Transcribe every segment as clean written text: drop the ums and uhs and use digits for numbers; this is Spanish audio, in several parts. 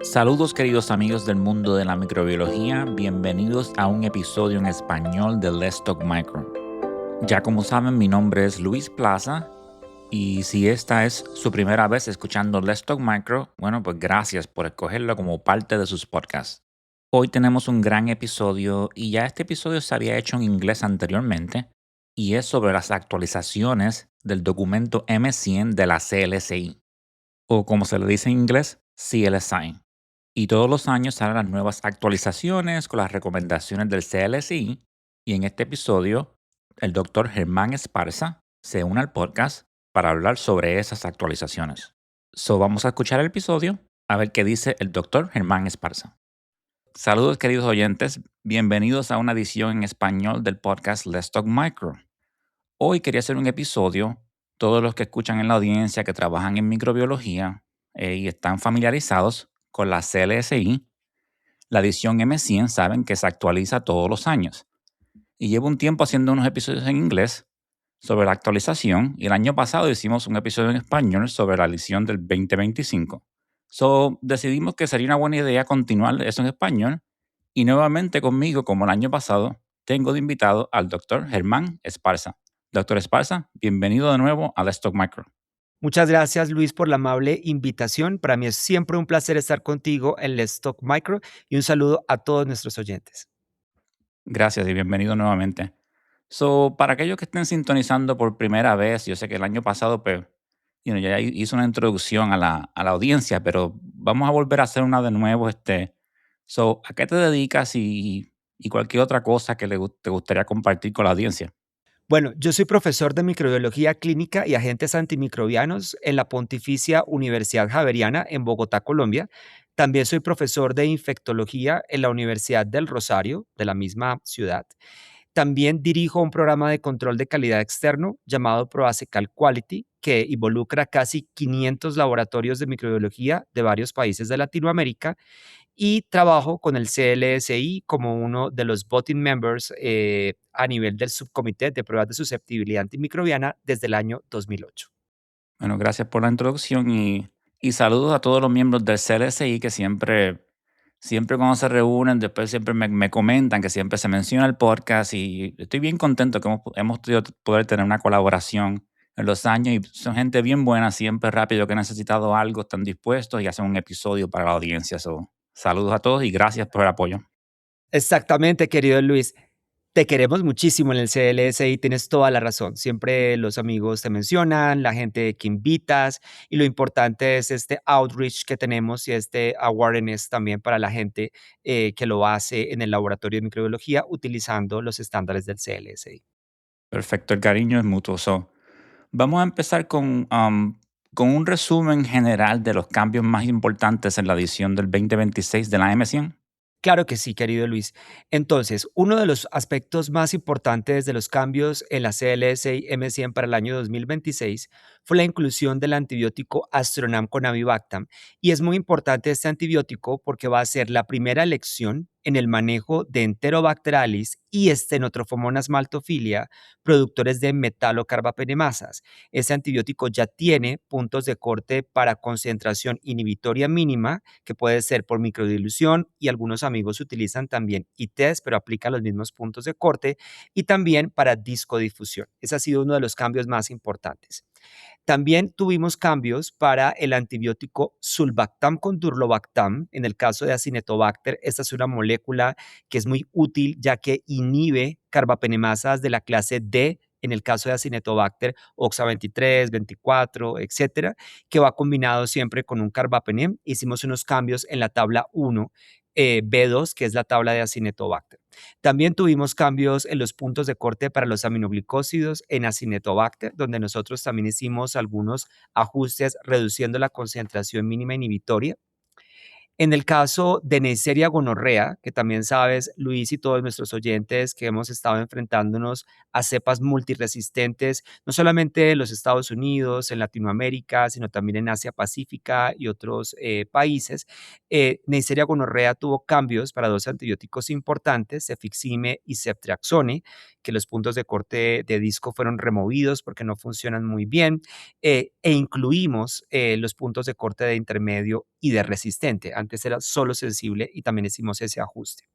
Saludos queridos amigos del mundo de la microbiología, bienvenidos a un episodio en español de Let's Talk Micro. Ya como saben, mi nombre es Luis Plaza y si esta es su primera vez escuchando Let's Talk Micro, bueno, pues gracias por escogerlo como parte de sus podcasts. Hoy tenemos un gran episodio y ya este episodio se había hecho en inglés anteriormente y es sobre las actualizaciones del documento M100 de la CLSI, o como se le dice en inglés, CLSI. Y todos los años salen las nuevas actualizaciones con las recomendaciones del CLSI. Y en este episodio, el doctor Germán Esparza se une al podcast para hablar sobre esas actualizaciones. Vamos a escuchar el episodio a ver qué dice el doctor Germán Esparza. Saludos queridos oyentes, bienvenidos a una edición en español del podcast Let's Talk Micro. Hoy quería hacer un episodio, todos los que escuchan en la audiencia que trabajan en microbiología y están familiarizados con la CLSI, la edición M100 saben que se actualiza todos los años. Y llevo un tiempo haciendo unos episodios en inglés sobre la actualización y el año pasado hicimos un episodio en español sobre la edición del 2025. Decidimos que sería una buena idea continuar eso en español y nuevamente conmigo, como el año pasado, tengo de invitado al doctor Germán Esparza. Doctor Esparza, bienvenido de nuevo a Let's Talk Micro. Muchas gracias, Luis, por la amable invitación. Para mí es siempre un placer estar contigo en Let's Talk Micro y un saludo a todos nuestros oyentes. Gracias y bienvenido nuevamente. Para aquellos que estén sintonizando por primera vez, yo sé que el año pasado pues, ya hice una introducción a la audiencia, pero vamos a volver a hacer una de nuevo. ¿A qué te dedicas y cualquier otra cosa que te gustaría compartir con la audiencia? Bueno, yo soy profesor de microbiología clínica y agentes antimicrobianos en la Pontificia Universidad Javeriana en Bogotá, Colombia. También soy profesor de infectología en la Universidad del Rosario, de la misma ciudad. También dirijo un programa de control de calidad externo llamado ProAcecal Quality, que involucra casi 500 laboratorios de microbiología de varios países de Latinoamérica y trabajo con el CLSI como uno de los voting members a nivel del subcomité de pruebas de susceptibilidad antimicrobiana desde el año 2008. Bueno, gracias por la introducción y saludos a todos los miembros del CLSI que siempre cuando se reúnen, después siempre me comentan que siempre se menciona el podcast y estoy bien contento que hemos podido poder tener una colaboración en los años y son gente bien buena, siempre rápido que han necesitado algo, están dispuestos y hacen un episodio para la audiencia. Saludos a todos y gracias por el apoyo. Exactamente, querido Luis. Te queremos muchísimo en el CLSI, tienes toda la razón. Siempre los amigos te mencionan, la gente que invitas y lo importante es este outreach que tenemos y este awareness también para la gente que lo hace en el laboratorio de microbiología utilizando los estándares del CLSI. Perfecto, el cariño es mutuo. Vamos a empezar con un resumen general de los cambios más importantes en la edición del 2026 de la M100. Claro que sí, querido Luis. Entonces, uno de los aspectos más importantes de los cambios en la CLSI M100 para el año 2026 fue la inclusión del antibiótico Astronam con Avibactam. Y es muy importante este antibiótico porque va a ser la primera elección en el manejo de Enterobacterales y Stenotrophomonas maltophilia, productores de metalocarbapenemasas. Este antibiótico ya tiene puntos de corte para concentración inhibitoria mínima, que puede ser por microdilución, y algunos amigos utilizan también ITES, pero aplica los mismos puntos de corte, y también para discodifusión. Ese ha sido uno de los cambios más importantes. También tuvimos cambios para el antibiótico Sulbactam con Durlobactam. En el caso de Acinetobacter, esta es una molécula que es muy útil ya que inhibe carbapenemasas de la clase D, en el caso de Acinetobacter, OXA 23, 24, etcétera, que va combinado siempre con un carbapenem. Hicimos unos cambios en la tabla 1, B2, que es la tabla de Acinetobacter. También tuvimos cambios en los puntos de corte para los aminoglicósidos en Acinetobacter, donde nosotros también hicimos algunos ajustes reduciendo la concentración mínima inhibitoria. En el caso de Neisseria gonorrea, que también sabes, Luis y todos nuestros oyentes, que hemos estado enfrentándonos a cepas multiresistentes, no solamente en los Estados Unidos, en Latinoamérica, sino también en Asia Pacífica y otros países, Neisseria gonorrea tuvo cambios para dos antibióticos importantes, cefixime y ceftriaxone, que los puntos de corte de disco fueron removidos porque no funcionan muy bien, e incluimos los puntos de corte de intermedio y de resistente. Antes era solo sensible y también hicimos ese ajuste.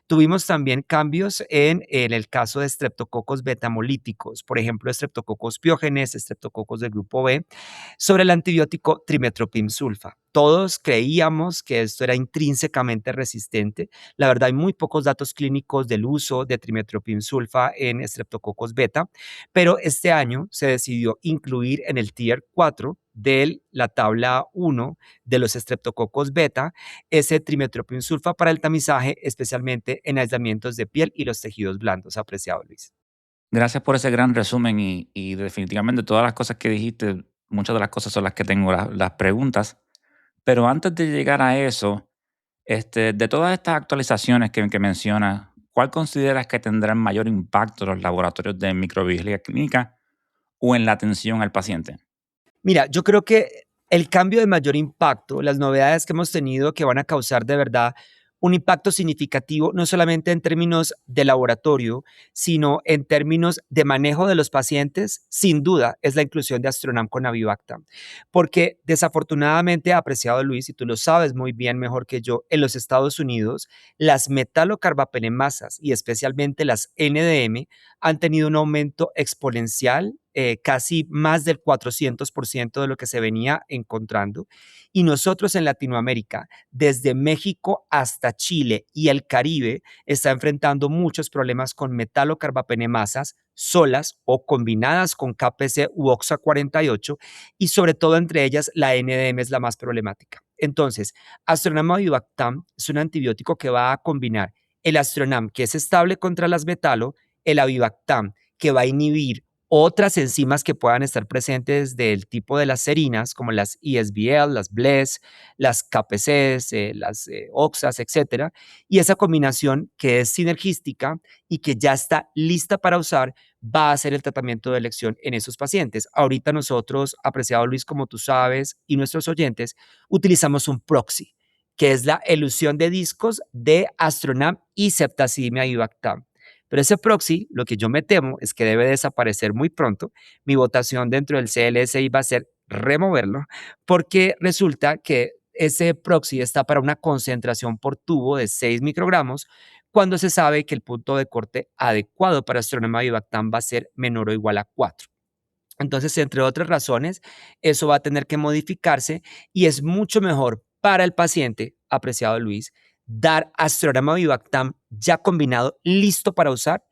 Tuvimos también cambios en el caso de estreptococos betamolíticos, por ejemplo, estreptococos piógenes, estreptococos del grupo B, sobre el antibiótico trimethoprim sulfa. Todos creíamos que esto era intrínsecamente resistente. La verdad, hay muy pocos datos clínicos del uso de trimethoprim sulfa en estreptococos beta, pero este año se decidió incluir en el Tier 4 de la tabla 1 de los estreptococos beta ese trimethoprim sulfa para el tamizaje, especialmente en aislamientos de piel y los tejidos blandos, apreciado Luis. Gracias por ese gran resumen y definitivamente todas las cosas que dijiste, muchas de las cosas son las que tengo las preguntas. Pero antes de llegar a eso, de todas estas actualizaciones que mencionas, ¿cuál consideras que tendrá mayor impacto en los laboratorios de microbiología clínica o en la atención al paciente? Mira, yo creo que el cambio de mayor impacto, las novedades que hemos tenido que van a causar de verdad un impacto significativo, no solamente en términos de laboratorio, sino en términos de manejo de los pacientes, sin duda, es la inclusión de Astronam con Avibactam. Porque desafortunadamente, apreciado Luis, y tú lo sabes muy bien mejor que yo, en los Estados Unidos, las metalocarbapenemasas y especialmente las NDM han tenido un aumento exponencial, casi más del 400% de lo que se venía encontrando. Y nosotros en Latinoamérica, desde México hasta Chile y el Caribe, está enfrentando muchos problemas con metalocarbapenemasas solas o combinadas con KPC u OXA 48 y sobre todo entre ellas la NDM es la más problemática. Entonces, Astronam Avibactam es un antibiótico que va a combinar el Astronam, que es estable contra las metalo, el Avibactam, que va a inhibir otras enzimas que puedan estar presentes del tipo de las serinas, como las ESBL, las BLES, las KPCs, las OXAs, etcétera. Y esa combinación que es sinergística y que ya está lista para usar, va a ser el tratamiento de elección en esos pacientes. Ahorita nosotros, apreciado Luis, como tú sabes, y nuestros oyentes, utilizamos un proxy, que es la elusión de discos de Astronam y Ceftazidime Avibactam. Pero ese proxy, lo que yo me temo es que debe desaparecer muy pronto. Mi votación dentro del CLSI va a ser removerlo, porque resulta que ese proxy está para una concentración por tubo de 6 microgramos, cuando se sabe que el punto de corte adecuado para Astronam Avibactam va a ser menor o igual a 4. Entonces, entre otras razones, eso va a tener que modificarse y es mucho mejor para el paciente, apreciado Luis, dar Astronam Avibactam ya combinado, listo para usar,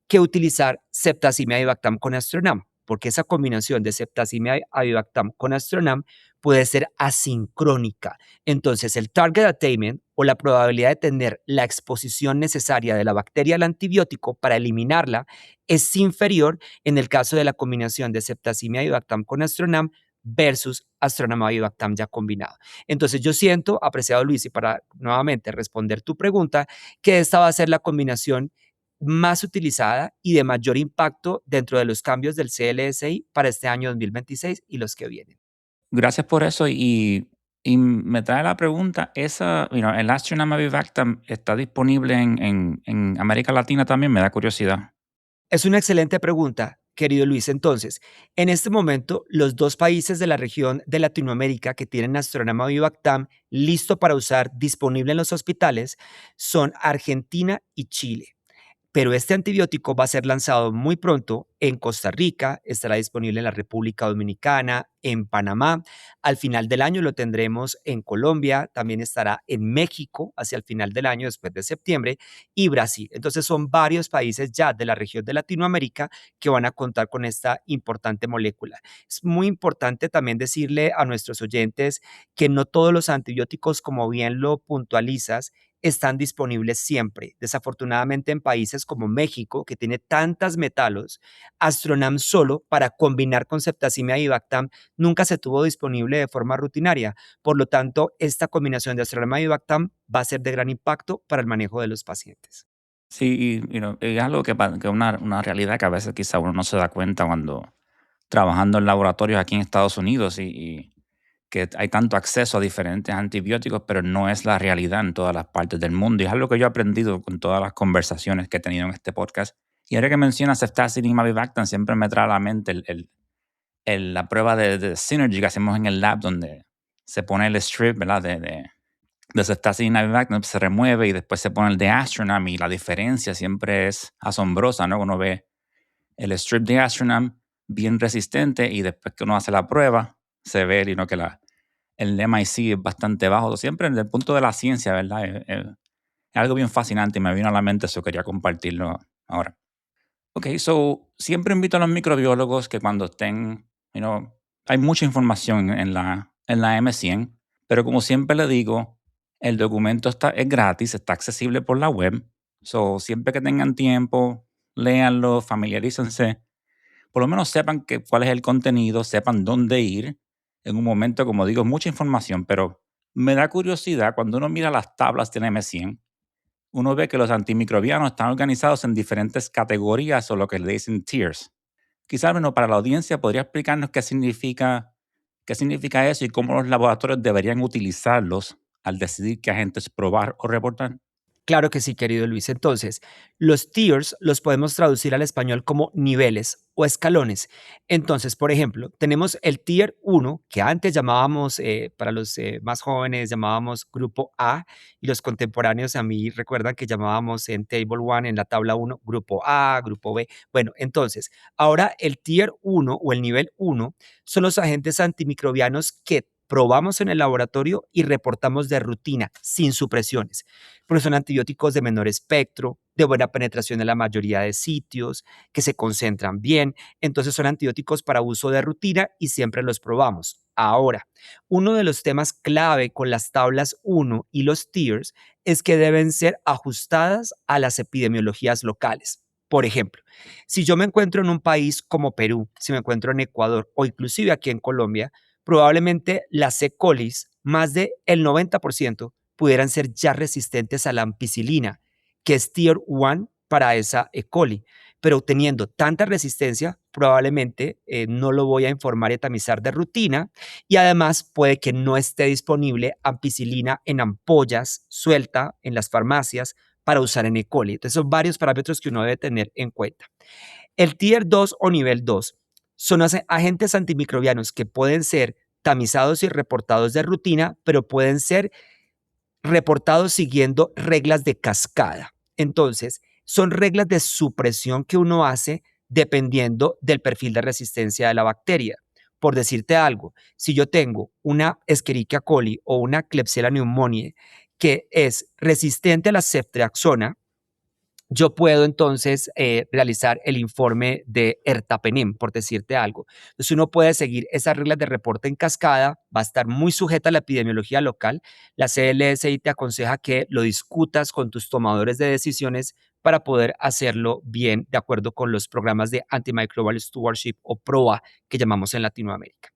que utilizar Ceftazimime Avibactam con Astronam, porque esa combinación de Ceftazimime Avibactam con Astronam puede ser asincrónica. Entonces, el target attainment o la probabilidad de tener la exposición necesaria de la bacteria al antibiótico para eliminarla es inferior en el caso de la combinación de Ceftazimime Avibactam con Astronam versus Astronam Avibactam ya combinado. Entonces, yo siento, apreciado Luis, y para nuevamente responder tu pregunta, que esta va a ser la combinación más utilizada y de mayor impacto dentro de los cambios del CLSI para este año 2026 y los que vienen. Gracias por eso y me trae la pregunta, el Astronam Avibactam está disponible en América Latina también, me da curiosidad. Es una excelente pregunta, querido Luis. Entonces, en este momento, los dos países de la región de Latinoamérica que tienen Astronema Vivactam listo para usar, disponible en los hospitales, son Argentina y Chile. Pero este antibiótico va a ser lanzado muy pronto en Costa Rica, estará disponible en la República Dominicana, en Panamá. Al final del año lo tendremos en Colombia, también estará en México hacia el final del año, después de septiembre, y Brasil. Entonces son varios países ya de la región de Latinoamérica que van a contar con esta importante molécula. Es muy importante también decirle a nuestros oyentes que no todos los antibióticos, como bien lo puntualizas, están disponibles siempre. Desafortunadamente en países como México, que tiene tantas metalos, Astronam solo para combinar con Ceftazimime y Vivactam nunca se tuvo disponible de forma rutinaria. Por lo tanto, esta combinación de Astronam y Vivactam va a ser de gran impacto para el manejo de los pacientes. Sí, es algo que una realidad que a veces quizá uno no se da cuenta cuando trabajando en laboratorios aquí en Estados Unidos y que hay tanto acceso a diferentes antibióticos, pero no es la realidad en todas las partes del mundo. Y es algo que yo he aprendido con todas las conversaciones que he tenido en este podcast Y ahora que mencionas ceftazidime y mavibactam, siempre me trae a la mente la prueba de Synergy que hacemos en el lab, donde se pone el strip, ¿verdad? De ceftazidime y mavibactam, se remueve y después se pone el de Astronam, y la diferencia siempre es asombrosa, ¿no? Uno ve el strip de Astronam bien resistente y después que uno hace la prueba, se ve que el MIC es bastante bajo. Siempre desde el punto de la ciencia, ¿verdad? Es algo bien fascinante y me vino a la mente, eso quería compartirlo ahora. Ok, so siempre invito a los microbiólogos que cuando estén, hay mucha información en la M100, pero como siempre le digo, el documento es gratis, está accesible por la web. So siempre que tengan tiempo, léanlo, familiarícense, por lo menos sepan cuál es el contenido, sepan dónde ir. En un momento, como digo, es mucha información, pero me da curiosidad cuando uno mira las tablas del M100, uno ve que los antimicrobianos están organizados en diferentes categorías o lo que le dicen tiers. Quizás, bueno, para la audiencia podría explicarnos qué significa eso y cómo los laboratorios deberían utilizarlos al decidir qué agentes probar o reportar. Claro que sí, querido Luis. Entonces, los tiers los podemos traducir al español como niveles o escalones. Entonces, por ejemplo, tenemos el tier 1, que antes llamábamos, para los más jóvenes, llamábamos grupo A, y los contemporáneos a mí recuerdan que llamábamos en Table 1, en la tabla 1, grupo A, grupo B. Bueno, entonces, ahora el tier 1 o el nivel 1 son los agentes antimicrobianos que probamos en el laboratorio y reportamos de rutina, sin supresiones, porque son antibióticos de menor espectro, de buena penetración en la mayoría de sitios, que se concentran bien. Entonces son antibióticos para uso de rutina y siempre los probamos. Ahora, uno de los temas clave con las tablas 1 y los tiers es que deben ser ajustadas a las epidemiologías locales. Por ejemplo, si yo me encuentro en un país como Perú, si me encuentro en Ecuador o inclusive aquí en Colombia, probablemente las E. coli, más del 90%, pudieran ser ya resistentes a la ampicilina, que es Tier 1 para esa E. coli. Pero teniendo tanta resistencia, probablemente no lo voy a informar y tamizar de rutina, y además puede que no esté disponible ampicilina en ampollas suelta en las farmacias para usar en E. coli. Entonces son varios parámetros que uno debe tener en cuenta. El Tier 2 o nivel 2 son agentes antimicrobianos que pueden ser tamizados y reportados de rutina, pero pueden ser reportados siguiendo reglas de cascada. Entonces, son reglas de supresión que uno hace dependiendo del perfil de resistencia de la bacteria. Por decirte algo, si yo tengo una Escherichia coli o una Klebsiella pneumoniae que es resistente a la ceftriaxona, yo puedo entonces realizar el informe de ertapenem, por decirte algo. Entonces uno puede seguir esas reglas de reporte en cascada, va a estar muy sujeta a la epidemiología local. La CLSI te aconseja que lo discutas con tus tomadores de decisiones para poder hacerlo bien de acuerdo con los programas de Antimicrobial Stewardship o PROA que llamamos en Latinoamérica.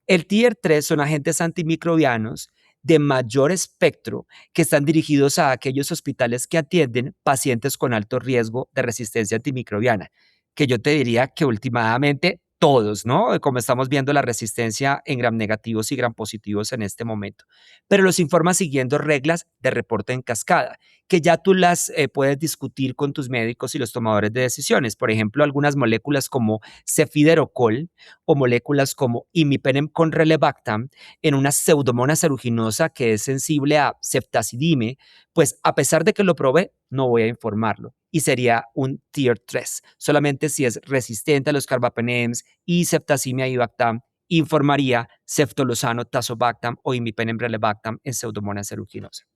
El Tier 3 son agentes antimicrobianos de mayor espectro que están dirigidos a aquellos hospitales que atienden pacientes con alto riesgo de resistencia antimicrobiana, que yo te diría que últimamente todos, ¿no? Como estamos viendo la resistencia en gram negativos y gram positivos en este momento. Pero los informa siguiendo reglas de reporte en cascada, que ya tú las puedes discutir con tus médicos y los tomadores de decisiones. Por ejemplo, algunas moléculas como cefiderocol o moléculas como imipenem con relebactam en una pseudomonas aeruginosa que es sensible a ceftazidime, pues a pesar de que lo probé, no voy a informarlo y sería un Tier 3. Solamente si es resistente a los carbapenems y ceftazimia y bactam, informaría ceftolozano, tazobactam o imipenem relebactam en pseudomonas aeruginosa.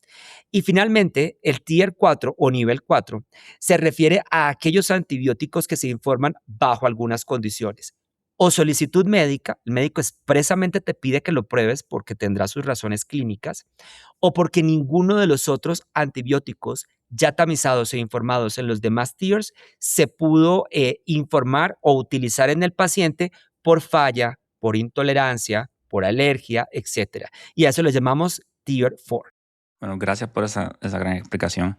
Y finalmente, el Tier 4 o nivel 4 se refiere a aquellos antibióticos que se informan bajo algunas condiciones. O solicitud médica, el médico expresamente te pide que lo pruebes porque tendrá sus razones clínicas, o porque ninguno de los otros antibióticos ya tamizados e informados en los demás tiers se pudo informar o utilizar en el paciente por falla, por intolerancia, por alergia, etc. Y a eso le llamamos Tier 4. Bueno, gracias por esa gran explicación.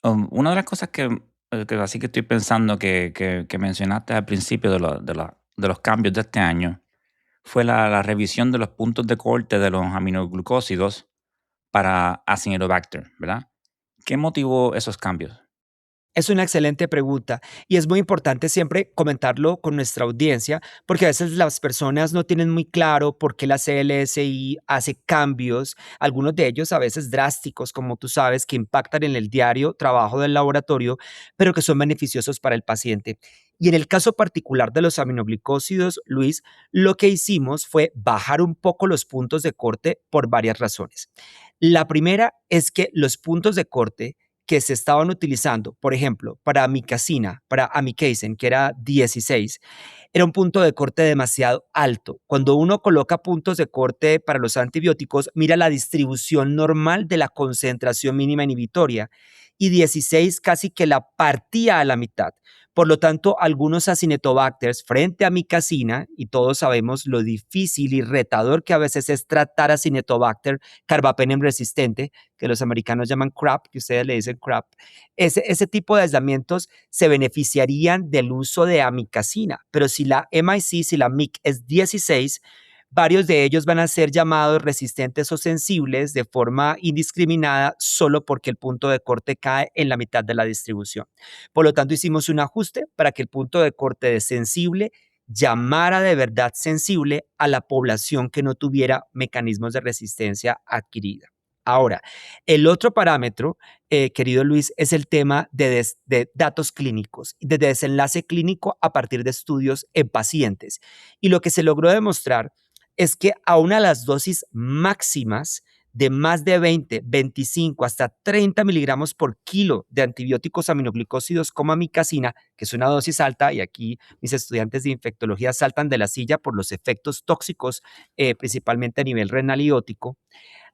Una de las cosas que así que estoy pensando que mencionaste al principio de los cambios de este año fue la revisión de los puntos de corte de los aminoglucósidos para Acinetobacter, ¿verdad? ¿Qué motivó esos cambios? Es una excelente pregunta y es muy importante siempre comentarlo con nuestra audiencia porque a veces las personas no tienen muy claro por qué la CLSI hace cambios, algunos de ellos a veces drásticos, como tú sabes, que impactan en el diario trabajo del laboratorio, pero que son beneficiosos para el paciente. Y en el caso particular de los aminoglicósidos, Luis, lo que hicimos fue bajar un poco los puntos de corte por varias razones. La primera es que los puntos de corte que se estaban utilizando, por ejemplo, para amicacina, para amikacin, que era 16, era un punto de corte demasiado alto. Cuando uno coloca puntos de corte para los antibióticos, mira la distribución normal de la concentración mínima inhibitoria y 16 casi que la partía a la mitad. Por lo tanto, algunos acinetobacters frente a amicacina, y todos sabemos lo difícil y retador que a veces es tratar acinetobacter carbapenem resistente, que los americanos llaman CRAP, que ustedes le dicen CRAP, ese tipo de aislamientos se beneficiarían del uso de amicacina, pero si la MIC, si la MIC es 16, varios de ellos van a ser llamados resistentes o sensibles de forma indiscriminada solo porque el punto de corte cae en la mitad de la distribución. Por lo tanto, hicimos un ajuste para que el punto de corte de sensible llamara de verdad sensible a la población que no tuviera mecanismos de resistencia adquirida. Ahora, el otro parámetro, querido Luis, es el tema de datos clínicos, de desenlace clínico a partir de estudios en pacientes. Y lo que se logró demostrar es que aún a las dosis máximas de más de 20, 25 hasta 30 miligramos por kilo de antibióticos aminoglicósidos como amicacina, que es una dosis alta, y aquí mis estudiantes de infectología saltan de la silla por los efectos tóxicos, principalmente a nivel renal y óptico,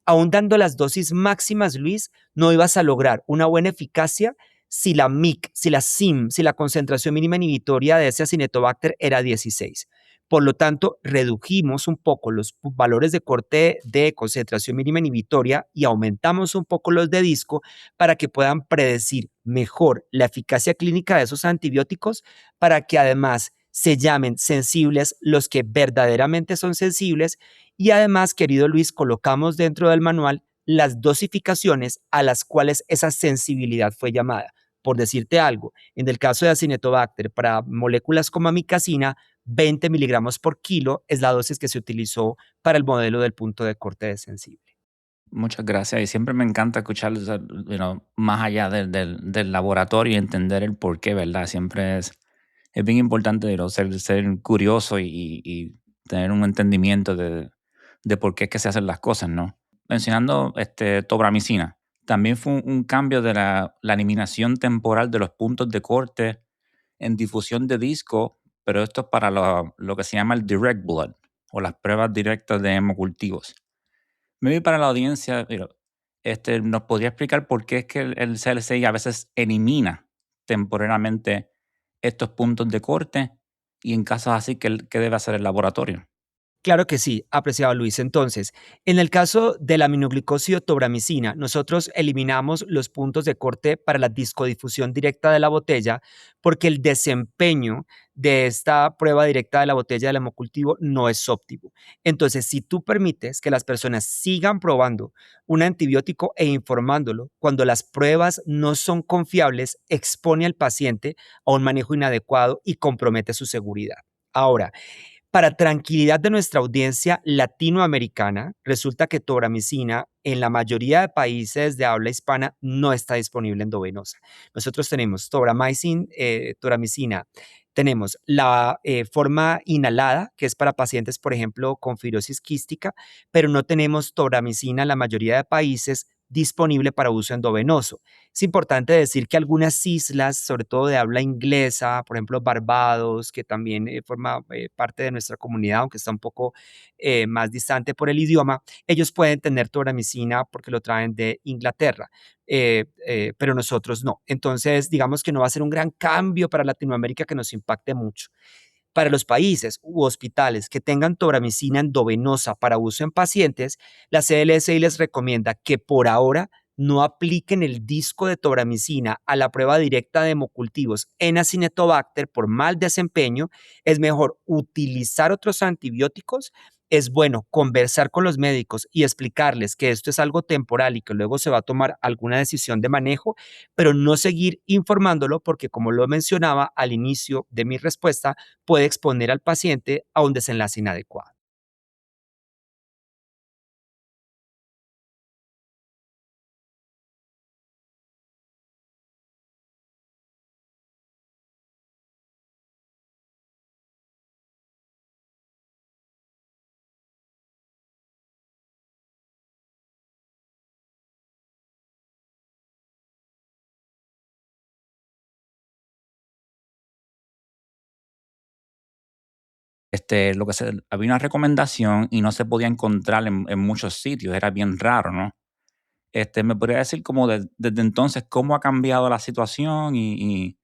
aún dando las dosis máximas, Luis, no ibas a lograr una buena eficacia si la MIC, si la SIM, si la concentración mínima inhibitoria de ese Acinetobacter era 16. Por lo tanto, redujimos un poco los valores de corte de concentración mínima inhibitoria y aumentamos un poco los de disco para que puedan predecir mejor la eficacia clínica de esos antibióticos, para que además se llamen sensibles los que verdaderamente son sensibles. Y además, querido Luis, colocamos dentro del manual las dosificaciones a las cuales esa sensibilidad fue llamada. Por decirte algo, en el caso de Acinetobacter, para moléculas como amicacina, 20 miligramos por kilo es la dosis que se utilizó para el modelo del punto de corte de sensible. Muchas gracias. Y siempre me encanta escuchar, o sea, más allá del laboratorio y entender el por qué, ¿verdad? Siempre es bien importante, ser curioso y tener un entendimiento de por qué es que se hacen las cosas, ¿no? Mencionando tobramicina, también fue un cambio de la eliminación temporal de los puntos de corte en difusión de disco, pero esto es para lo que se llama el direct blood o las pruebas directas de hemocultivos. Maybe para la audiencia, ¿nos podría explicar por qué es que el CLCI a veces elimina temporalmente estos puntos de corte y en casos así, qué debe hacer el laboratorio? Claro que sí, apreciado Luis. Entonces, en el caso de la aminoglicósido tobramicina, nosotros eliminamos los puntos de corte para la discodifusión directa de la botella porque el desempeño de esta prueba directa de la botella del hemocultivo no es óptimo. Entonces, si tú permites que las personas sigan probando un antibiótico e informándolo cuando las pruebas no son confiables, expone al paciente a un manejo inadecuado y compromete su seguridad. Ahora, para tranquilidad de nuestra audiencia latinoamericana, resulta que tobramicina en la mayoría de países de habla hispana no está disponible endovenosa. Nosotros tenemos tobramicina, tenemos la forma inhalada, que es para pacientes, por ejemplo, con fibrosis quística, pero no tenemos tobramicina en la mayoría de países disponible para uso endovenoso. Es importante decir que algunas islas, sobre todo de habla inglesa, por ejemplo Barbados, que también forma parte de nuestra comunidad, aunque está un poco más distante por el idioma, ellos pueden tener tobramicina porque lo traen de Inglaterra, pero nosotros no. Entonces, digamos que no va a ser un gran cambio para Latinoamérica que nos impacte mucho. Para los países u hospitales que tengan tobramicina endovenosa para uso en pacientes, la CLSI les recomienda que por ahora no apliquen el disco de tobramicina a la prueba directa de hemocultivos en Acinetobacter por mal desempeño. Es mejor utilizar otros antibióticos Es bueno conversar con los médicos y explicarles que esto es algo temporal y que luego se va a tomar alguna decisión de manejo, pero no seguir informándolo porque, como lo mencionaba al inicio de mi respuesta, puede exponer al paciente a un desenlace inadecuado. Lo que había una recomendación y no se podía encontrar en muchos sitios, era bien raro, ¿no? ¿Me podría decir como desde entonces cómo ha cambiado la situación y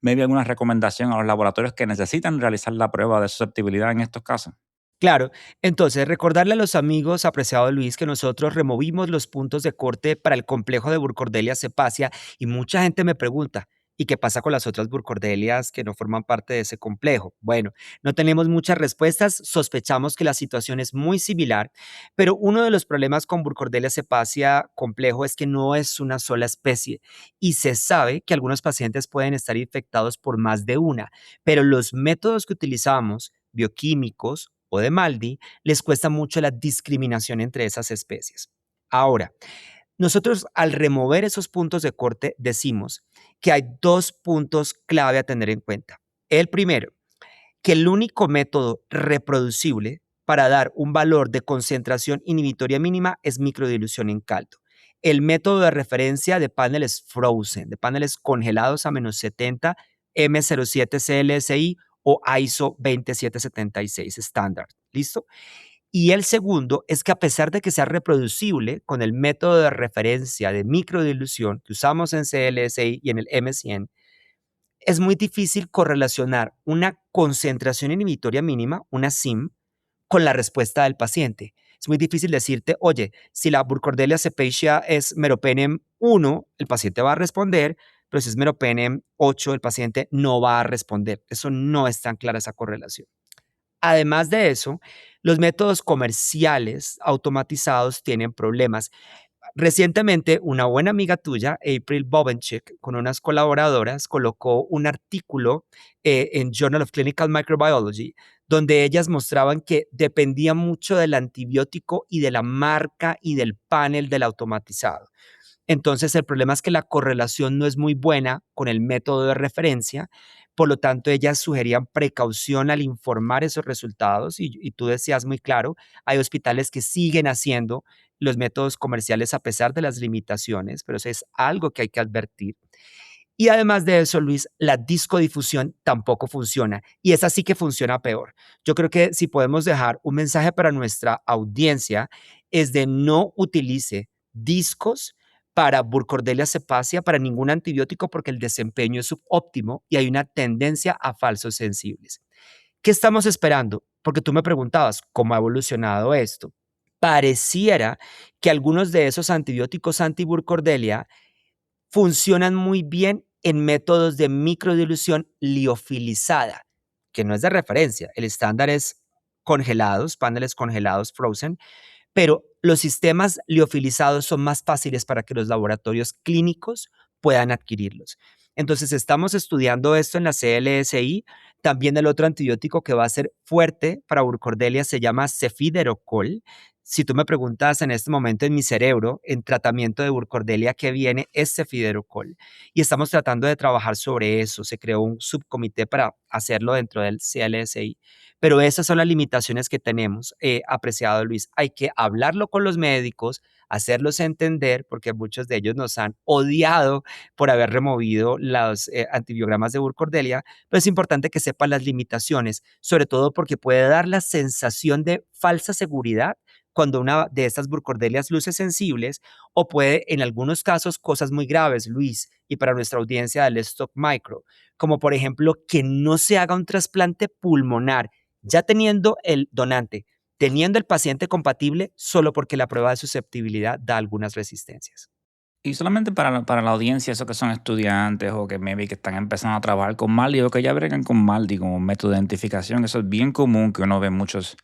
maybe alguna recomendación a los laboratorios que necesitan realizar la prueba de susceptibilidad en estos casos? Claro, entonces recordarle a los amigos, apreciado Luis, que nosotros removimos los puntos de corte para el complejo de Burkholderia cepacia y mucha gente me pregunta, ¿y qué pasa con las otras Burkholdelias que no forman parte de ese complejo? Bueno, no tenemos muchas respuestas, sospechamos que la situación es muy similar, pero uno de los problemas con Burkholderia cepacia complejo es que no es una sola especie y se sabe que algunos pacientes pueden estar infectados por más de una, pero los métodos que utilizamos, bioquímicos o de Maldi, les cuesta mucho la discriminación entre esas especies. Ahora, nosotros al remover esos puntos de corte decimos que hay dos puntos clave a tener en cuenta. El primero, que el único método reproducible para dar un valor de concentración inhibitoria mínima es microdilución en caldo. El método de referencia de paneles frozen, de paneles congelados a -70, M07 CLSI o ISO 20776 estándar. ¿Listo? Y el segundo es que a pesar de que sea reproducible con el método de referencia de microdilución que usamos en CLSI y en el M100, es muy difícil correlacionar una concentración inhibitoria mínima, una SIM, con la respuesta del paciente. Es muy difícil decirte, oye, si la Burkholderia cepacia es meropenem 1, el paciente va a responder, pero si es meropenem 8, el paciente no va a responder. Eso no es tan clara esa correlación. Además de eso, los métodos comerciales automatizados tienen problemas. Recientemente, una buena amiga tuya, April Bovenchik, con unas colaboradoras, colocó un artículo en Journal of Clinical Microbiology, donde ellas mostraban que dependía mucho del antibiótico y de la marca y del panel del automatizado. Entonces, el problema es que la correlación no es muy buena con el método de referencia, por lo tanto, ellas sugerían precaución al informar esos resultados y tú decías muy claro, hay hospitales que siguen haciendo los métodos comerciales a pesar de las limitaciones, pero eso es algo que hay que advertir. Y además de eso, Luis, la discodifusión tampoco funciona y esa sí que funciona peor. Yo creo que si podemos dejar un mensaje para nuestra audiencia es de no utilice discos para Burkholderia cepacia, para ningún antibiótico porque el desempeño es subóptimo y hay una tendencia a falsos sensibles. ¿Qué estamos esperando? Porque tú me preguntabas cómo ha evolucionado esto. Pareciera que algunos de esos antibióticos anti-Burkholderia funcionan muy bien en métodos de microdilución liofilizada, que no es de referencia. El estándar es congelados, paneles congelados frozen, pero los sistemas liofilizados son más fáciles para que los laboratorios clínicos puedan adquirirlos. Entonces, estamos estudiando esto en la CLSI. También el otro antibiótico que va a ser fuerte para Burkholderia se llama cefiderocol. Si tú me preguntas en este momento en mi cerebro, en tratamiento de Burkholderia, ¿qué viene? Es cefiderocol. Y estamos tratando de trabajar sobre eso. Se creó un subcomité para hacerlo dentro del CLSI. Pero esas son las limitaciones que tenemos, apreciado Luis. Hay que hablarlo con los médicos, hacerlos entender, porque muchos de ellos nos han odiado por haber removido los antibiogramas de Burkholderia, pero es importante que sepan las limitaciones, sobre todo porque puede dar la sensación de falsa seguridad cuando una de estas Burkholderias luce sensibles o puede, en algunos casos, cosas muy graves, Luis, y para nuestra audiencia del Stock Micro, como por ejemplo que no se haga un trasplante pulmonar ya teniendo el donante, teniendo el paciente compatible, solo porque la prueba de susceptibilidad da algunas resistencias. Y solamente para la audiencia, esos que son estudiantes o que maybe que están empezando a trabajar con Maldi o que ya bregan con Maldi como método de identificación, eso es bien común que uno ve muchos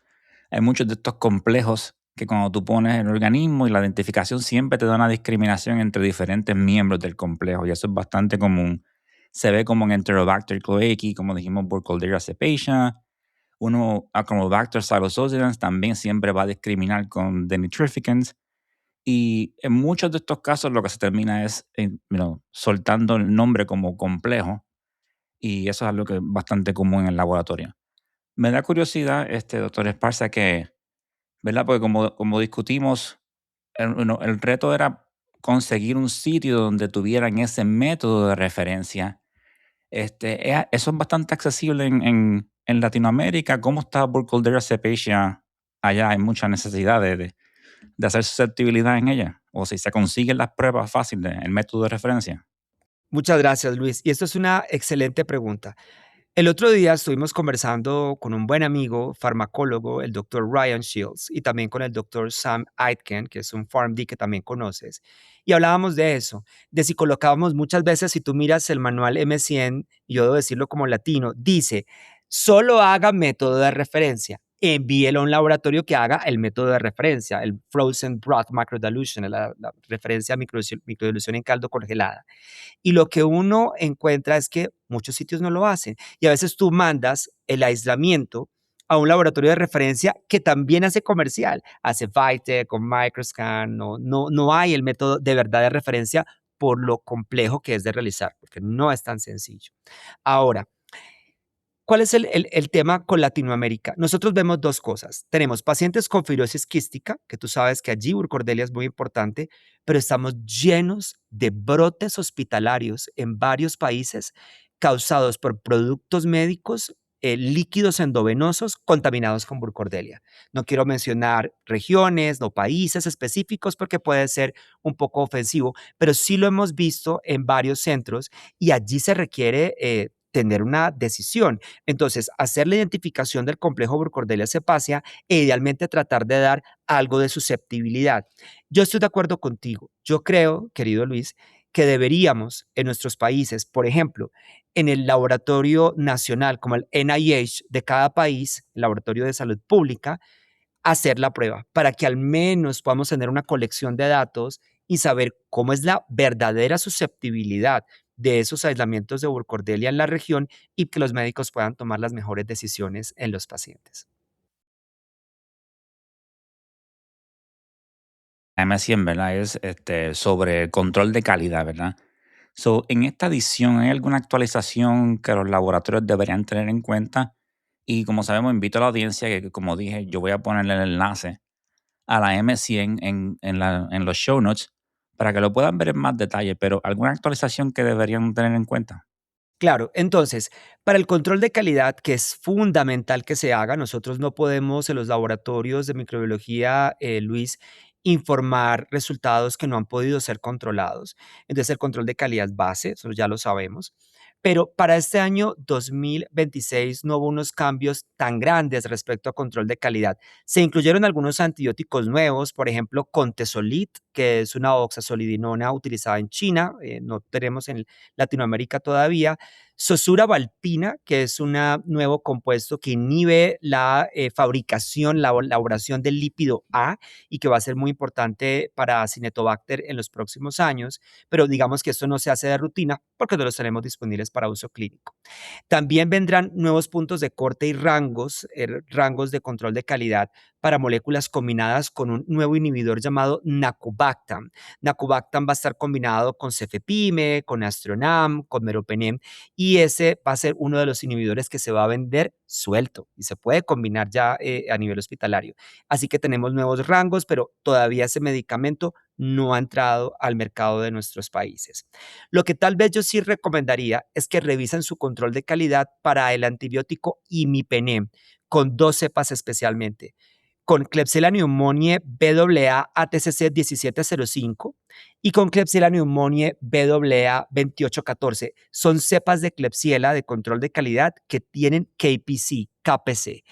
hay muchos de estos complejos que cuando tú pones el organismo y la identificación siempre te da una discriminación entre diferentes miembros del complejo y eso es bastante común. Se ve como en Enterobacter cloacae, como dijimos, Burkholderia cepacia. Uno, Achromobacter psilocybins también siempre va a discriminar con denitrificans. Y en muchos de estos casos lo que se termina es soltando el nombre como complejo y eso es algo que es bastante común en el laboratorio. Me da curiosidad, doctor Esparza, que, ¿verdad? Porque como discutimos, el reto era conseguir un sitio donde tuvieran ese método de referencia. Eso es bastante accesible en Latinoamérica. ¿Cómo está Burkholderia cepacia allá? Hay mucha necesidad de hacer susceptibilidad en ella. O si se consiguen las pruebas fáciles, el método de referencia. Muchas gracias, Luis. Y esto es una excelente pregunta. El otro día estuvimos conversando con un buen amigo farmacólogo, el doctor Ryan Shields, y también con el doctor Sam Aitken, que es un PharmD que también conoces, y hablábamos de eso, de si colocábamos muchas veces, si tú miras el manual M100, y yo debo decirlo como latino, dice, solo haga método de referencia, envíelo a un laboratorio que haga el método de referencia, el Frozen Broth Microdilution, la referencia a microdilución en caldo congelada. Y lo que uno encuentra es que muchos sitios no lo hacen. Y a veces tú mandas el aislamiento a un laboratorio de referencia que también hace comercial, hace Vitec o Microscan, no hay el método de verdad de referencia por lo complejo que es de realizar, porque no es tan sencillo. Ahora, ¿cuál es el tema con Latinoamérica? Nosotros vemos dos cosas. Tenemos pacientes con fibrosis quística, que tú sabes que allí Burkholderia es muy importante, pero estamos llenos de brotes hospitalarios en varios países causados por productos médicos, líquidos endovenosos contaminados con Burkholderia. No quiero mencionar regiones, no países específicos, porque puede ser un poco ofensivo, pero sí lo hemos visto en varios centros y allí se requiere tener una decisión. Entonces, hacer la identificación del complejo Burkholderia cepacia e idealmente tratar de dar algo de susceptibilidad. Yo estoy de acuerdo contigo. Yo creo, querido Luis, que deberíamos en nuestros países, por ejemplo, en el laboratorio nacional, como el NIH de cada país, el laboratorio de salud pública, hacer la prueba para que al menos podamos tener una colección de datos y saber cómo es la verdadera susceptibilidad de esos aislamientos de Burkholderia en la región y que los médicos puedan tomar las mejores decisiones en los pacientes. M100, ¿verdad? Es sobre control de calidad, ¿verdad? So, en esta edición, ¿hay alguna actualización que los laboratorios deberían tener en cuenta? Y como sabemos, invito a la audiencia que, como dije, yo voy a ponerle el enlace a la M100 en los show notes para que lo puedan ver en más detalle, pero ¿alguna actualización que deberían tener en cuenta? Claro, entonces, para el control de calidad, que es fundamental que se haga, nosotros no podemos en los laboratorios de microbiología, Luis, informar resultados que no han podido ser controlados. Entonces, el control de calidad es base, eso ya lo sabemos. Pero para este año 2026 no hubo unos cambios tan grandes respecto a control de calidad. Se incluyeron algunos antibióticos nuevos, por ejemplo, Contesolit, que es una oxazolidinona utilizada en China, no tenemos en Latinoamérica todavía. Sosura valpina, que es un nuevo compuesto que inhibe la fabricación, la elaboración del lípido A y que va a ser muy importante para Cinetobacter en los próximos años, pero digamos que esto no se hace de rutina porque no los tenemos disponibles para uso clínico. También vendrán nuevos puntos de corte y rangos de control de calidad para moléculas combinadas con un nuevo inhibidor llamado Nacubactam. Nacubactam va a estar combinado con cefepime, con Astronam, con Meropenem y ese va a ser uno de los inhibidores que se va a vender suelto y se puede combinar ya a nivel hospitalario. Así que tenemos nuevos rangos, pero todavía ese medicamento no ha entrado al mercado de nuestros países. Lo que tal vez yo sí recomendaría es que revisen su control de calidad para el antibiótico imipenem, con dos cepas especialmente, con Klebsiella pneumoniae BAA ATCC 1705 y con Klebsiella pneumoniae BAA 2814. Son cepas de Klebsiella de control de calidad que tienen KPC.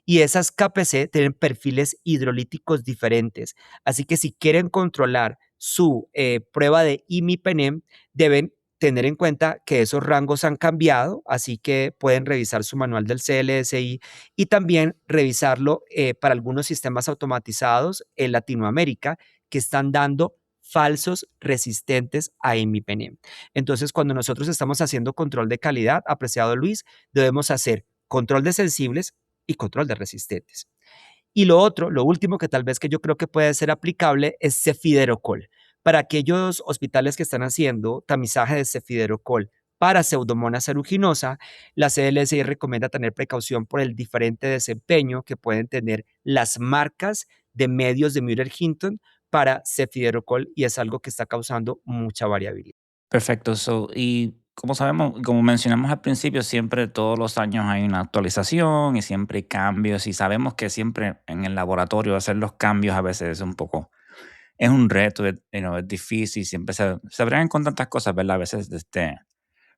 Y esas KPC tienen perfiles hidrolíticos diferentes. Así que si quieren controlar su prueba de imipenem, deben tener en cuenta que esos rangos han cambiado, así que pueden revisar su manual del CLSI y también revisarlo para algunos sistemas automatizados en Latinoamérica que están dando falsos resistentes a imipenem. Entonces, cuando nosotros estamos haciendo control de calidad, apreciado Luis, debemos hacer control de sensibles y control de resistentes. Y lo otro, lo último que tal vez que yo creo que puede ser aplicable es cefiderocol. Para aquellos hospitales que están haciendo tamizaje de cefiderocol para Pseudomonas aeruginosa, la CLSI recomienda tener precaución por el diferente desempeño que pueden tener las marcas de medios de Müller-Hinton para cefiderocol y es algo que está causando mucha variabilidad. Perfecto. Y como sabemos, como mencionamos al principio, siempre todos los años hay una actualización y siempre hay cambios y sabemos que siempre en el laboratorio hacer los cambios a veces es un poco, es un reto, es difícil, siempre se bregan con tantas cosas, ¿verdad? A veces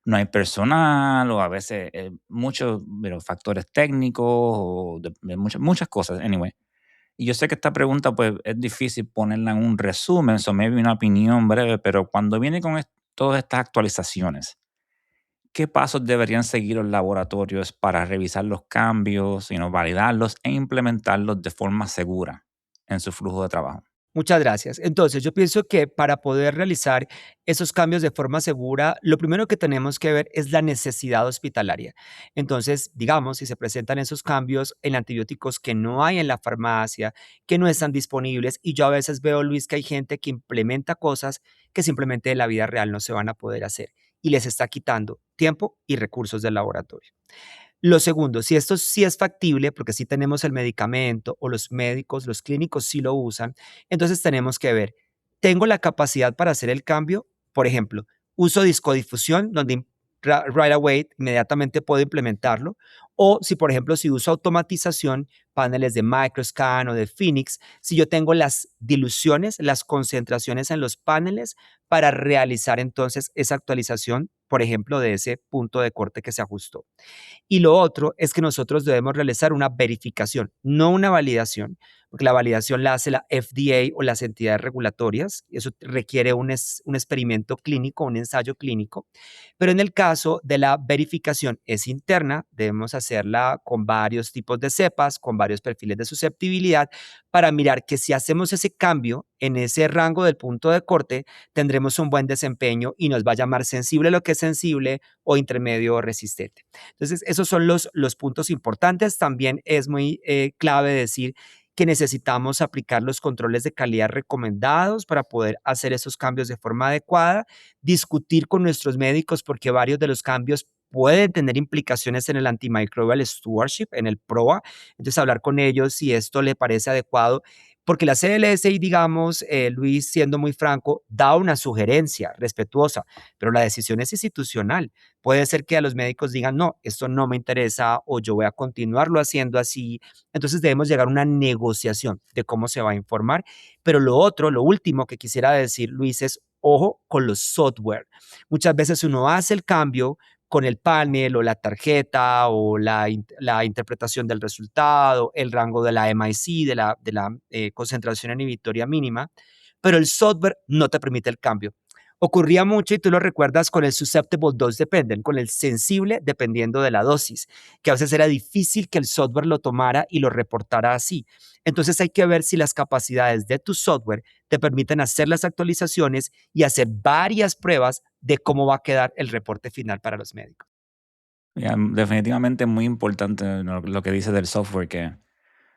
no hay personal o a veces muchos factores técnicos o de muchas cosas, anyway. Y yo sé que esta pregunta pues es difícil ponerla en un resumen, so maybe una opinión breve, pero cuando viene con todas estas actualizaciones, ¿qué pasos deberían seguir los laboratorios para revisar los cambios, validarlos e implementarlos de forma segura en su flujo de trabajo? Muchas gracias. Entonces, yo pienso que para poder realizar esos cambios de forma segura, lo primero que tenemos que ver es la necesidad hospitalaria. Entonces, digamos, si se presentan esos cambios en antibióticos que no hay en la farmacia, que no están disponibles, y yo a veces veo, Luis, que hay gente que implementa cosas que simplemente en la vida real no se van a poder hacer y les está quitando tiempo y recursos del laboratorio. Lo segundo, si esto sí es factible, porque sí tenemos el medicamento o los médicos, los clínicos sí lo usan, entonces tenemos que ver, ¿tengo la capacidad para hacer el cambio? Por ejemplo, uso discodifusión, donde right away inmediatamente puedo implementarlo. O si, por ejemplo, si uso automatización, paneles de Microscan o de Phoenix, si yo tengo las diluciones, las concentraciones en los paneles para realizar entonces esa actualización, por ejemplo, de ese punto de corte que se ajustó. Y lo otro es que nosotros debemos realizar una verificación, no una validación, porque la validación la hace la FDA o las entidades regulatorias. Eso requiere un experimento clínico, un ensayo clínico. Pero en el caso de la verificación es interna, debemos hacerla con varios tipos de cepas, con varios perfiles de susceptibilidad, para mirar que si hacemos ese cambio en ese rango del punto de corte, tendremos un buen desempeño y nos va a llamar sensible lo que es sensible o intermedio o resistente. Entonces, esos son los puntos importantes. También es muy clave decir que necesitamos aplicar los controles de calidad recomendados para poder hacer esos cambios de forma adecuada, discutir con nuestros médicos porque varios de los cambios pueden tener implicaciones en el antimicrobial stewardship, en el PROA. Entonces, hablar con ellos si esto le parece adecuado, porque la CLSI, digamos, Luis, siendo muy franco, da una sugerencia respetuosa, pero la decisión es institucional. Puede ser que a los médicos digan, no, esto no me interesa o yo voy a continuarlo haciendo así. Entonces debemos llegar a una negociación de cómo se va a informar. Pero lo otro, lo último que quisiera decir, Luis, es ojo con los software. Muchas veces uno hace el cambio con el panel o la tarjeta o la interpretación del resultado, el rango de la MIC, de la concentración inhibitoria mínima, pero el software no te permite el cambio. Ocurría mucho, y tú lo recuerdas, con el susceptible dose dependent, con el sensible dependiendo de la dosis, que a veces era difícil que el software lo tomara y lo reportara así. Entonces hay que ver si las capacidades de tu software te permiten hacer las actualizaciones y hacer varias pruebas de cómo va a quedar el reporte final para los médicos. Ya, definitivamente muy importante, ¿no? Lo que dice del software, que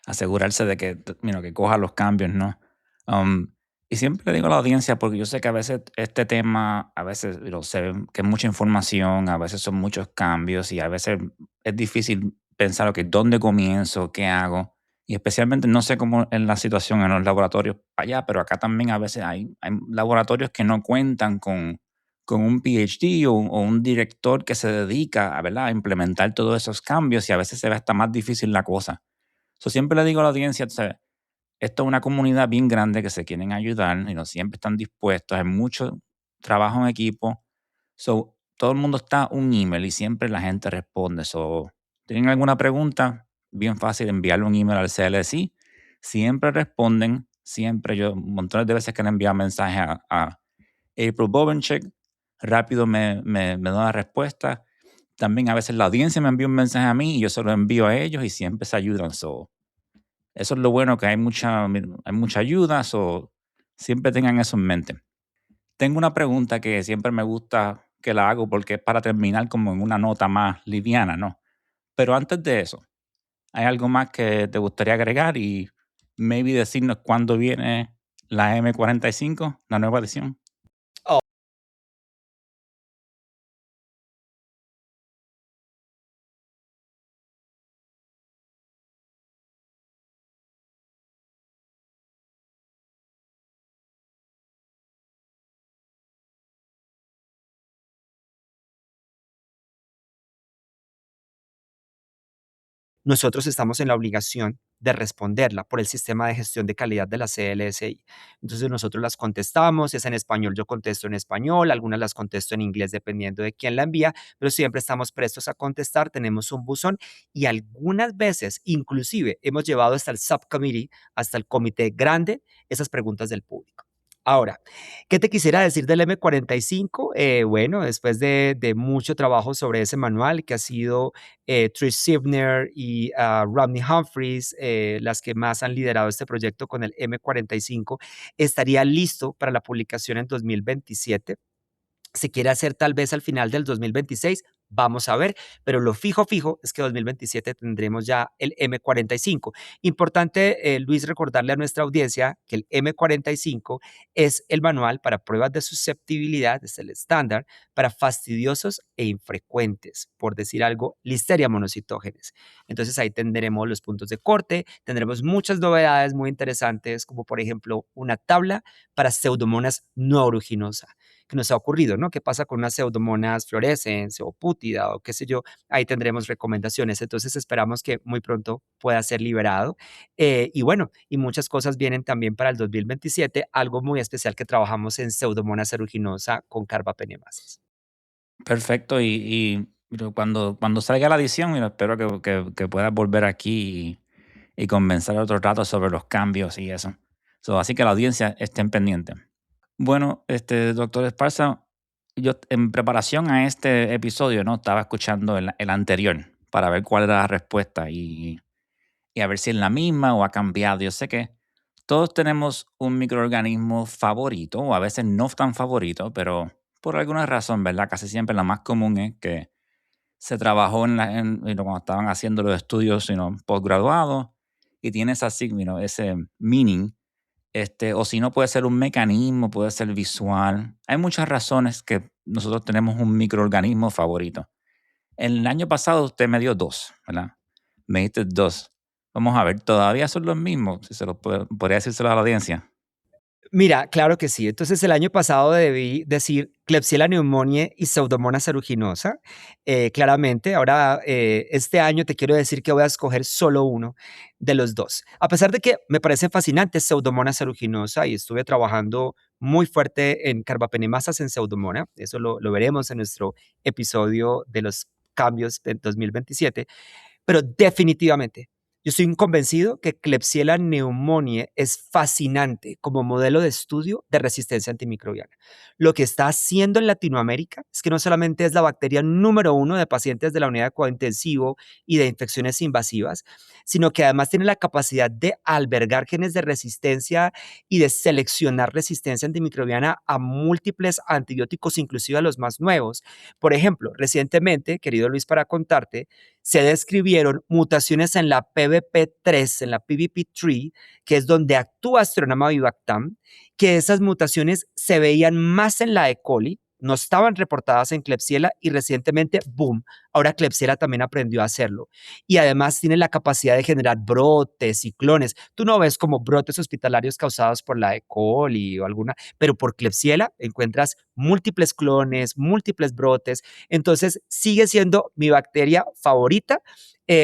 asegurarse de que, que coja los cambios, ¿no? Um, y siempre le digo a la audiencia, porque yo sé que a veces este tema, a veces se ve que es mucha información, a veces son muchos cambios y a veces es difícil pensar, ok, ¿dónde comienzo? ¿Qué hago? Y especialmente no sé cómo es la situación en los laboratorios allá, pero acá también a veces hay laboratorios que no cuentan con un PhD o un director que se dedica ¿verdad? A implementar todos esos cambios y a veces se ve hasta más difícil la cosa. Siempre le digo a la audiencia, o sea, esto es una comunidad bien grande que se quieren ayudar y no siempre están dispuestos, hay mucho trabajo en equipo. Todo el mundo está un email y siempre la gente responde. ¿Tienen alguna pregunta? Bien fácil enviarle un email al CLSI. Siempre responden, siempre. Yo montones de veces que le he enviado mensajes a April Bovenchik rápido me da una respuesta. También a veces la audiencia me envía un mensaje a mí y yo se lo envío a ellos y siempre se ayudan. So, eso es lo bueno, que hay mucha ayuda, so, siempre tengan eso en mente. Tengo una pregunta que siempre me gusta que la hago porque es para terminar como en una nota más liviana, ¿no? Pero antes de eso, ¿hay algo más que te gustaría agregar y maybe decirnos cuándo viene la M45, la nueva edición? Nosotros estamos en la obligación de responderla por el sistema de gestión de calidad de la CLSI. Entonces nosotros las contestamos, si es en español, yo contesto en español, algunas las contesto en inglés dependiendo de quién la envía, pero siempre estamos prestos a contestar, tenemos un buzón y algunas veces inclusive hemos llevado hasta el subcommittee, hasta el comité grande, esas preguntas del público. Ahora, ¿qué te quisiera decir del M45? Bueno, después de mucho trabajo sobre ese manual que ha sido Trish Sibner y Rodney Humphreys, las que más han liderado este proyecto con el M45, estaría listo para la publicación en 2027. Se quiere hacer tal vez al final del 2026, vamos a ver, pero lo fijo es que 2027 tendremos ya el M45. Importante, Luis, recordarle a nuestra audiencia que el M45 es el manual para pruebas de susceptibilidad, es el estándar para fastidiosos e infrecuentes, por decir algo, Listeria monocytogenes. Entonces ahí tendremos los puntos de corte, tendremos muchas novedades muy interesantes, como por ejemplo una tabla para Pseudomonas no aeruginosa que nos ha ocurrido, ¿no? ¿Qué pasa con unas pseudomonas fluorescens o pútida o qué sé yo? Ahí tendremos recomendaciones. Entonces esperamos que muy pronto pueda ser liberado. Y bueno, y muchas cosas vienen también para el 2027, algo muy especial que trabajamos en Pseudomonas aeruginosa con carbapenemasas. Perfecto, pero cuando salga la edición, mira, espero que puedas volver aquí y conversar otro rato sobre los cambios y eso. So, así que la audiencia estén pendiente. Bueno, doctor Esparza, yo en preparación a este episodio, ¿no? Estaba escuchando el anterior para ver cuál era la respuesta y a ver si es la misma o ha cambiado. Yo sé que todos tenemos un microorganismo favorito o a veces no tan favorito, pero por alguna razón, ¿verdad? Casi siempre la más común es que se trabajó cuando estaban haciendo los estudios posgraduados y tiene ese meaning, o si no puede ser un mecanismo, puede ser visual. Hay muchas razones que nosotros tenemos un microorganismo favorito. El año pasado usted me dio dos, ¿verdad? Me diste dos. Vamos a ver, ¿todavía son los mismos? Si se los podría decírselo a la audiencia. Mira, claro que sí. Entonces, el año pasado debí decir Klebsiella pneumoniae y Pseudomonas aeruginosa, claramente. Ahora, este año te quiero decir que voy a escoger solo uno de los dos. A pesar de que me parece fascinante Pseudomonas aeruginosa y estuve trabajando muy fuerte en carbapenemasas en Pseudomonas, eso lo veremos en nuestro episodio de los cambios de 2027. Pero definitivamente, yo estoy convencido que Klebsiella pneumoniae es fascinante como modelo de estudio de resistencia antimicrobiana. Lo que está haciendo en Latinoamérica es que no solamente es la bacteria número uno de pacientes de la unidad de cuidado intensivo y de infecciones invasivas, sino que además tiene la capacidad de albergar genes de resistencia y de seleccionar resistencia antimicrobiana a múltiples antibióticos, inclusive a los más nuevos. Por ejemplo, recientemente, querido Luis, para contarte, se describieron mutaciones en la PBP3, en la PBP3, que es donde actúa Stronama vivac-tam, que esas mutaciones se veían más en la E. coli, no estaban reportadas en Klebsiella y recientemente, boom, ahora Klebsiella también aprendió a hacerlo. Y además tiene la capacidad de generar brotes y clones. Tú no ves como brotes hospitalarios causados por la E. coli o alguna, pero por Klebsiella encuentras múltiples clones, múltiples brotes. Entonces sigue siendo mi bacteria favorita.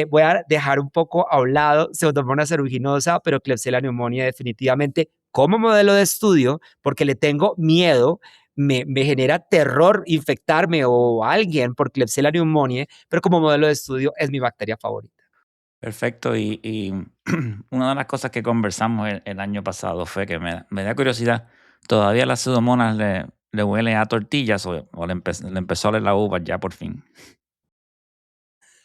Voy a dejar un poco a un lado Pseudomonas aeruginosa, pero Klebsiella pneumoniae definitivamente como modelo de estudio, porque le tengo miedo, me genera terror infectarme o alguien por Klebsiella pneumoniae, pero como modelo de estudio es mi bacteria favorita. Perfecto. Y una de las cosas que conversamos el año pasado fue que me da curiosidad. Todavía las pseudomonas le huele a tortillas o le empezó a oler la uva ya por fin?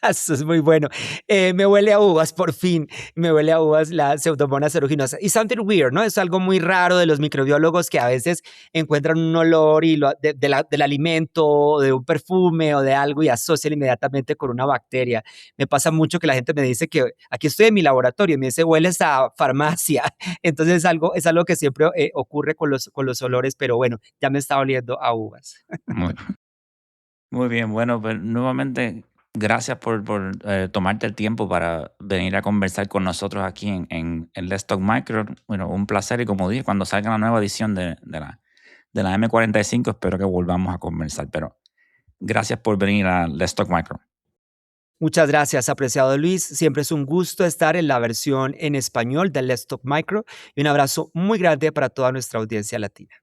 Eso es muy bueno. Me huele a uvas, por fin. Me huele a uvas la Pseudomonas aeruginosa. Y something weird, ¿no? Es algo muy raro de los microbiólogos que a veces encuentran un olor y del alimento, o de un perfume o de algo y asocian inmediatamente con una bacteria. Me pasa mucho que la gente me dice que aquí estoy en mi laboratorio y me dice, hueles a farmacia. Entonces es algo que siempre ocurre con los olores, pero bueno, ya me está oliendo a uvas. Muy, muy bien, bueno, pues nuevamente gracias por tomarte el tiempo para venir a conversar con nosotros aquí en Let's Talk Micro. Bueno, un placer y como dije, cuando salga la nueva edición de la M45 espero que volvamos a conversar, pero gracias por venir a Let's Talk Micro. Muchas gracias, apreciado Luis. Siempre es un gusto estar en la versión en español del Let's Talk Micro y un abrazo muy grande para toda nuestra audiencia latina.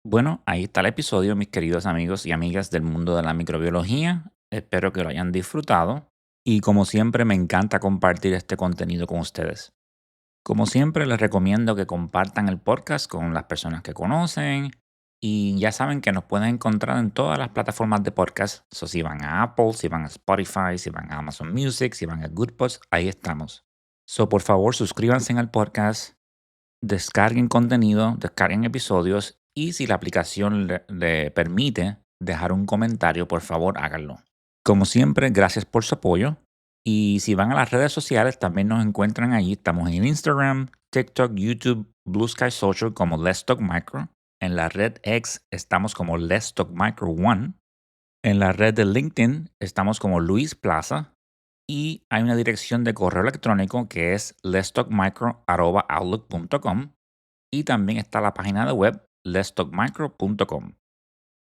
Bueno, ahí está el episodio, mis queridos amigos y amigas del mundo de la microbiología. Espero que lo hayan disfrutado y como siempre me encanta compartir este contenido con ustedes. Como siempre les recomiendo que compartan el podcast con las personas que conocen y ya saben que nos pueden encontrar en todas las plataformas de podcast. So, si van a Apple, si van a Spotify, si van a Amazon Music, si van a Goodpods, ahí estamos. So, por favor, suscríbanse al podcast, descarguen contenido, descarguen episodios y si la aplicación le permite dejar un comentario, por favor háganlo. Como siempre, gracias por su apoyo. Y si van a las redes sociales, también nos encuentran allí. Estamos en Instagram, TikTok, YouTube, Blue Sky Social como Let's Talk Micro. En la red X estamos como Let's Talk Micro One. En la red de LinkedIn estamos como Luis Plaza. Y hay una dirección de correo electrónico que es letstalkmicro@outlook.com. Y también está la página de web letstalkmicro.com.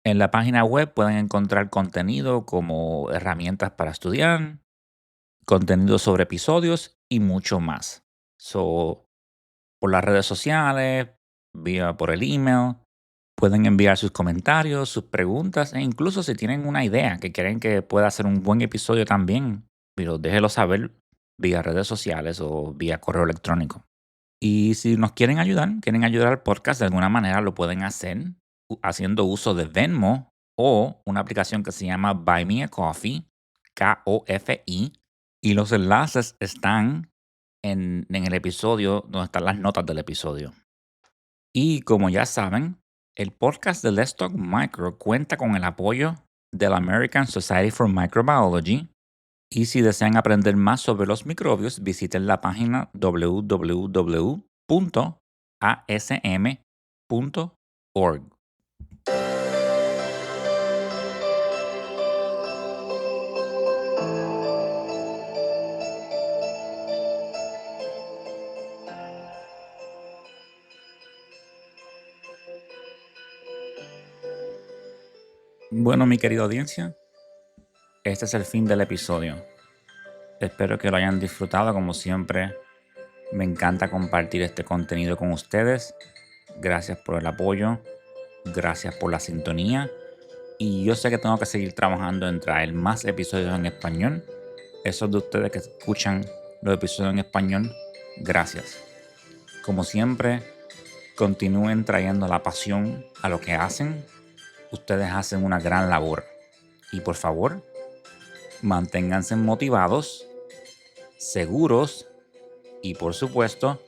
En la página web pueden encontrar contenido como herramientas para estudiar, contenido sobre episodios y mucho más. So, por las redes sociales, por el email, pueden enviar sus comentarios, sus preguntas e incluso si tienen una idea que quieren que pueda ser un buen episodio también, pero déjelo saber vía redes sociales o vía correo electrónico. Y si nos quieren ayudar al podcast de alguna manera, lo pueden hacer haciendo uso de Venmo o una aplicación que se llama Buy Me a Coffee, KOFI, y los enlaces están en el episodio, donde están las notas del episodio. Y como ya saben, el podcast de Let's Talk Micro cuenta con el apoyo de la American Society for Microbiology. Y si desean aprender más sobre los microbios, visiten la página www.asm.org. Bueno, mi querida audiencia, este es el fin del episodio. Espero que lo hayan disfrutado como siempre. Me encanta compartir este contenido con ustedes. Gracias por el apoyo. Gracias por la sintonía. Y yo sé que tengo que seguir trabajando en traer más episodios en español. Esos de ustedes que escuchan los episodios en español, gracias. Como siempre, continúen trayendo la pasión a lo que hacen. Ustedes hacen una gran labor. Y por favor, manténganse motivados, seguros y por supuesto,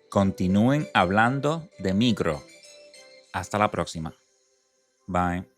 continúen hablando de micro. Hasta la próxima. Bye.